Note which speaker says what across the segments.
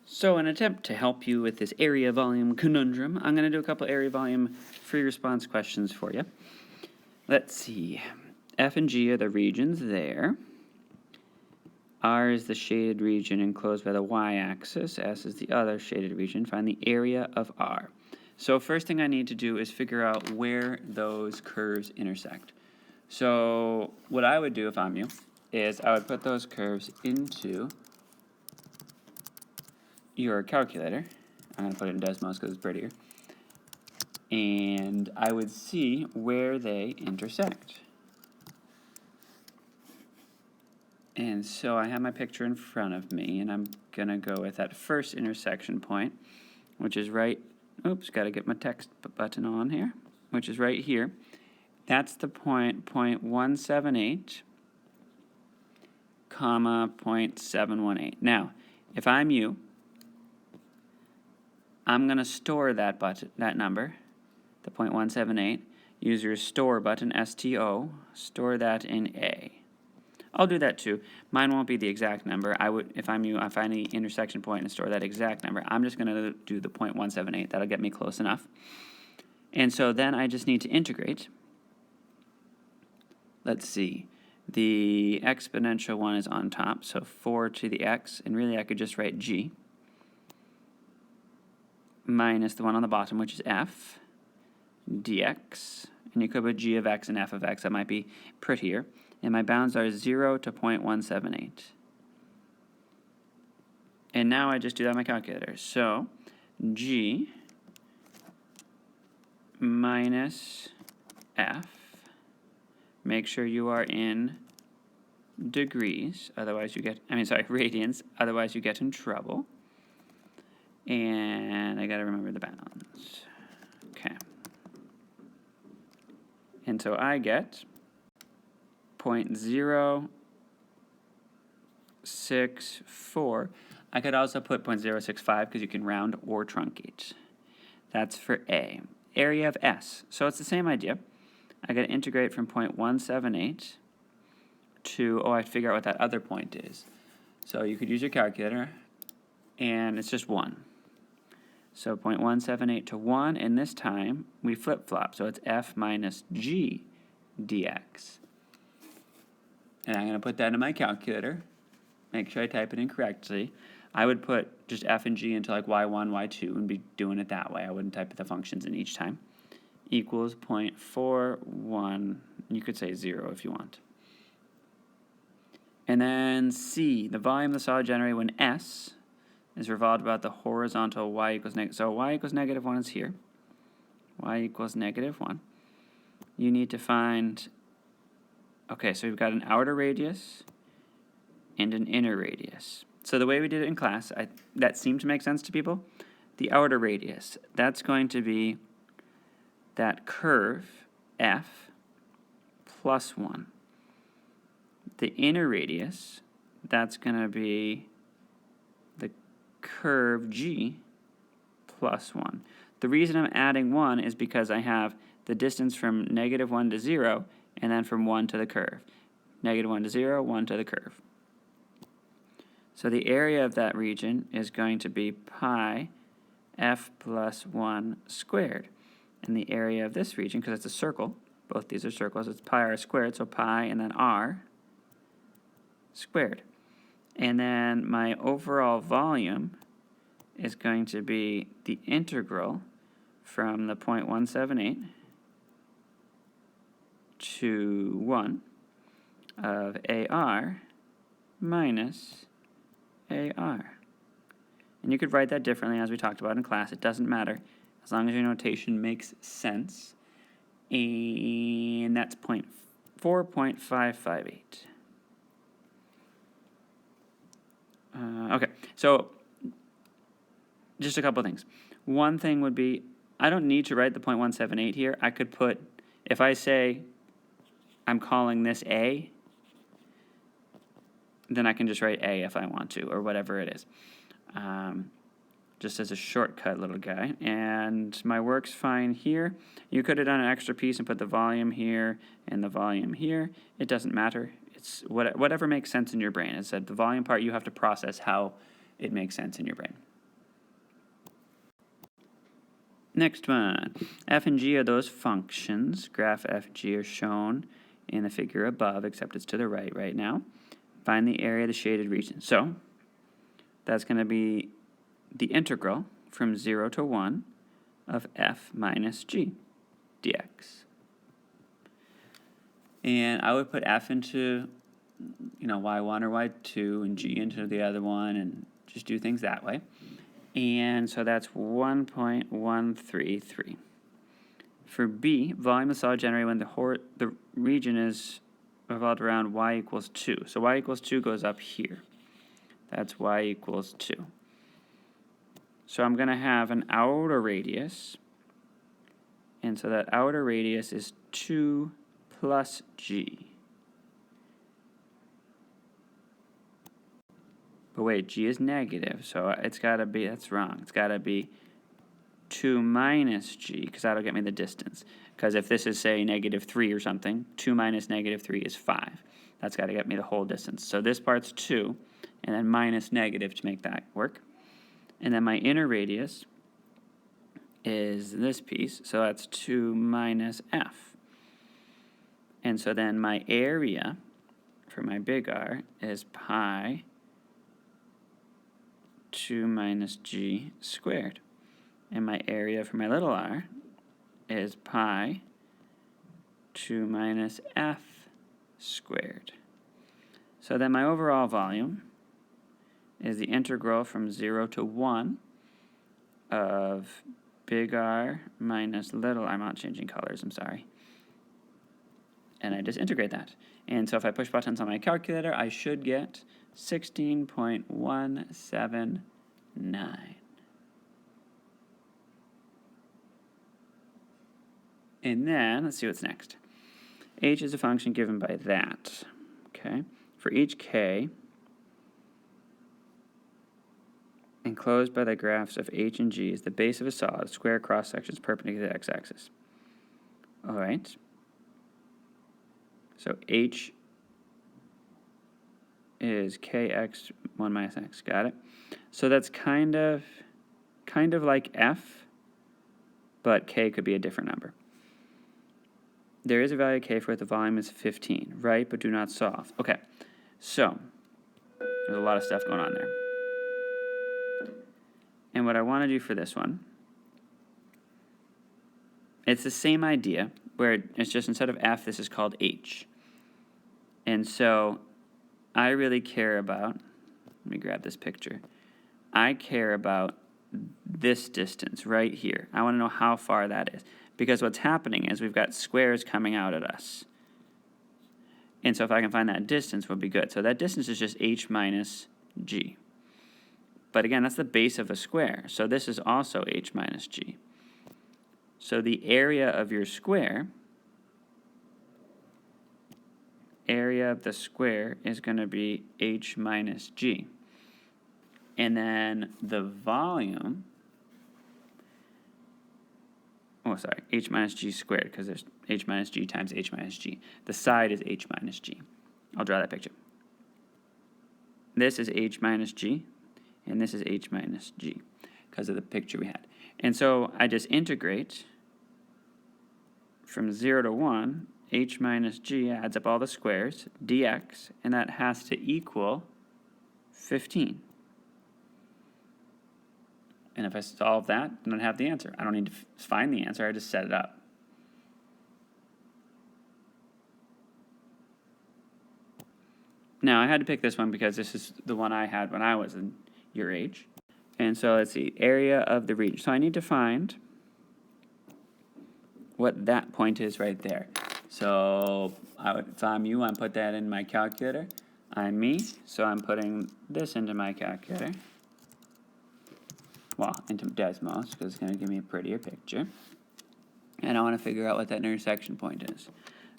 Speaker 1: So, in an attempt to help you with this area volume conundrum, I'm going to do a couple area volume free response questions for you. Let's see. F and G are the regions there. R is the shaded region enclosed by the y-axis. S is the other shaded region. Find the area of R. So first thing I need to do is figure out where those curves intersect. So what I would do if I'm you is I would put those curves into your calculator. I'm going to put it in Desmos because it's prettier. And I would see where they intersect. And so I have my picture in front of me, and I'm going to go with that first intersection point, which is right, oops, got to get my text button on here, which is right here. That's the point 0.178, comma 0.718. Now, if I'm you, I'm going to store that number, the 0.178, use your store button, STO, store that in A. I'll do that too. Mine won't be the exact number. I would, if I'm you, I find the intersection point and store that exact number. I'm just going to do the 0.178. That'll get me close enough. And so then I just need to integrate. Let's see. The exponential one is on top, so 4 to the x, and really I could just write g, minus the one on the bottom, which is f, dx, and you could put g of x and f of x. That might be prettier. And my bounds are 0 to 0.178. And now I just do that on my calculator. So g minus f, make sure you are in degrees, otherwise you get, radians, otherwise you get in trouble. And I gotta remember the bounds. Okay. And so I get 0.064. I could also put 0.065 because you can round or truncate. That's for A. Area of S. So it's the same idea. I got to integrate from 0.178 to, I have to figure out what that other point is. So you could use your calculator, and it's just 1. So 0.178 to 1, and this time we flip-flop. So it's f minus g dx. And I'm going to put that in my calculator, make sure I type it in correctly. I would put just f and g into like y1, y2, and be doing it that way. I wouldn't type the functions in each time. Equals 0.41, you could say 0 if you want. And then C, the volume of the solid generated when S is revolved about the horizontal y equals negative. So y equals negative 1 is here. Y equals negative 1. You need to find, okay, so we've got an outer radius and an inner radius. So the way we did it in class, that seemed to make sense to people. The outer radius, that's going to be that curve f plus 1. The inner radius, that's going to be the curve g plus 1. The reason I'm adding 1 is because I have the distance from negative 1 to 0, and then from 1 to the curve. Negative 1 to 0, 1 to the curve. So the area of that region is going to be pi f plus 1 squared. And the area of this region, because it's a circle, both these are circles, it's pi r squared, so pi and then r squared. And then my overall volume is going to be the integral from the 0.178 to 1 of AR minus AR. And you could write that differently as we talked about in class. It doesn't matter as long as your notation makes sense. And that's 4.558. Okay, so just a couple things. One thing would be, I don't need to write the 0.178 here. I could put, if I say I'm calling this A, then I can just write A if I want to, or whatever it is. Just as a shortcut little guy. And my work's fine here. You could have done an extra piece and put the volume here and the volume here. It doesn't matter. It's whatever makes sense in your brain. As I said, the volume part, you have to process how it makes sense in your brain. Next one. F and G are those functions. Graph f and g are shown in the figure above, except it's to the right now. Find the area of the shaded region. So that's going to be the integral from 0 to 1 of f minus g dx. And I would put f into, y1 or y2 and g into the other one and just do things that way. And so that's 1.133. For B, volume of solid generated when the region is revolved around y equals 2. So y equals 2 goes up here. That's y equals 2. So I'm going to have an outer radius. And so that outer radius is 2 plus g. But wait, g is negative, so it's got to be, that's wrong. It's got to be 2 minus g, because that'll get me the distance. Because if this is, say, -3 or something, 2 minus -3 is 5. That's got to get me the whole distance. So this part's 2, and then minus negative to make that work. And then my inner radius is this piece, so that's 2 minus f. And so then my area for my big R is pi 2 minus g squared. And my area for my little r is pi 2 minus f squared. So then my overall volume is the integral from 0 to 1 of big R minus little r. I'm not changing colors, I'm sorry. And I just integrate that. And so if I push buttons on my calculator, I should get 16.179. And then, let's see what's next. H is a function given by that. Okay. For each k, enclosed by the graphs of h and g is the base of a solid, square cross sections perpendicular to the x-axis. All right. So h is kx 1 minus x. Got it? So that's kind of like f, but k could be a different number. There is a value of k for it. The volume is 15. Right, but do not solve. Okay, so there's a lot of stuff going on there. And what I want to do for this one, it's the same idea, where it's just instead of f, this is called h. And so I really care about, let me grab this picture. I care about this distance right here. I want to know how far that is. Because what's happening is we've got squares coming out at us. And so if I can find that distance, would be good. So that distance is just h minus g. But again, that's the base of a square. So this is also h minus g. So the area of your square, area of the square is going to be h minus g. And then the volume, h minus g squared, because there's h minus g times h minus g. The side is h minus g. I'll draw that picture. This is h minus g, and this is h minus g, because of the picture we had. And so I just integrate from 0 to 1, h minus g adds up all the squares, dx, and that has to equal 15. And if I solve that, then I have the answer. I don't need to find the answer, I just set it up. Now, I had to pick this one because this is the one I had when I was in your age. And so let's see, area of the region. So I need to find what that point is right there. So if I'm you, I'm put that in my calculator. I'm me, so I'm putting this into my calculator. Well, into Desmos, because it's going to give me a prettier picture. And I want to figure out what that intersection point is.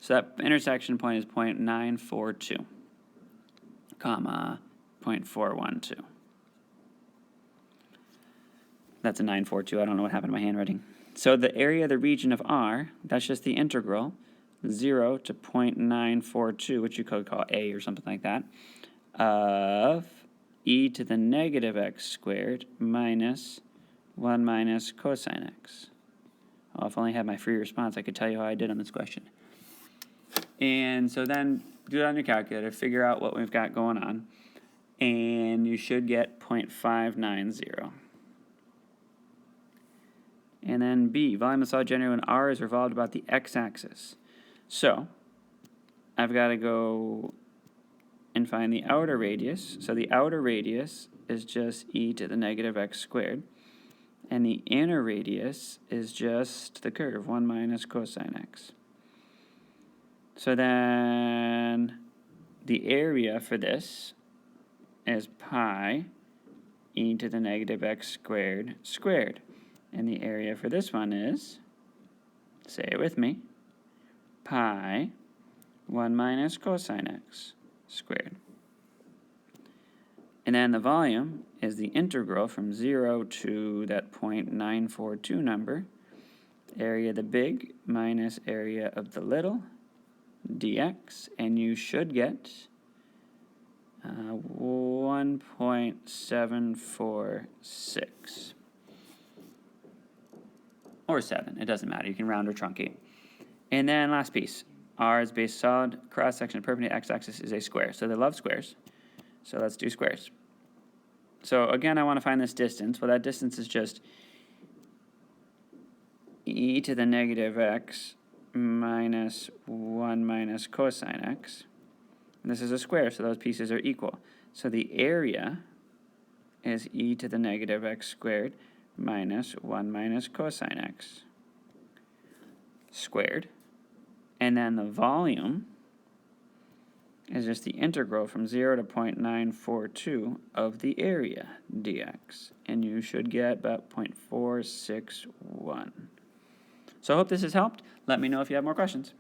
Speaker 1: So that intersection point is 0.942, comma 0.412. That's a 942. I don't know what happened to my handwriting. So the area of the region of R, that's just the integral, 0 to 0.942, which you could call A or something like that, of e to the negative x squared minus 1 minus cosine x. Well, if I only had my free response, I could tell you how I did on this question. And so then do it on your calculator, figure out what we've got going on, and you should get 0.590. And then B, volume of the solid generated when R is revolved about the x-axis. So I've got to go and find the outer radius. So the outer radius is just e to the negative x squared. And the inner radius is just the curve, 1 minus cosine x. So then the area for this is pi e to the negative x squared squared. And the area for this one is, say it with me, pi 1 minus cosine x squared. And then the volume is the integral from 0 to that 0.942 number, area of the big minus area of the little, dx, and you should get 1.746. Or 7, it doesn't matter, you can round or truncate. And then last piece, R is base solid, cross-section perpendicular x-axis is a square. So they love squares, so let's do squares. So again, I want to find this distance. Well, that distance is just e to the negative x minus 1 minus cosine x. And this is a square, so those pieces are equal. So the area is e to the negative x squared minus 1 minus cosine x squared. And then the volume is just the integral from 0 to 0.942 of the area dx. And you should get about 0.461. So I hope this has helped. Let me know if you have more questions.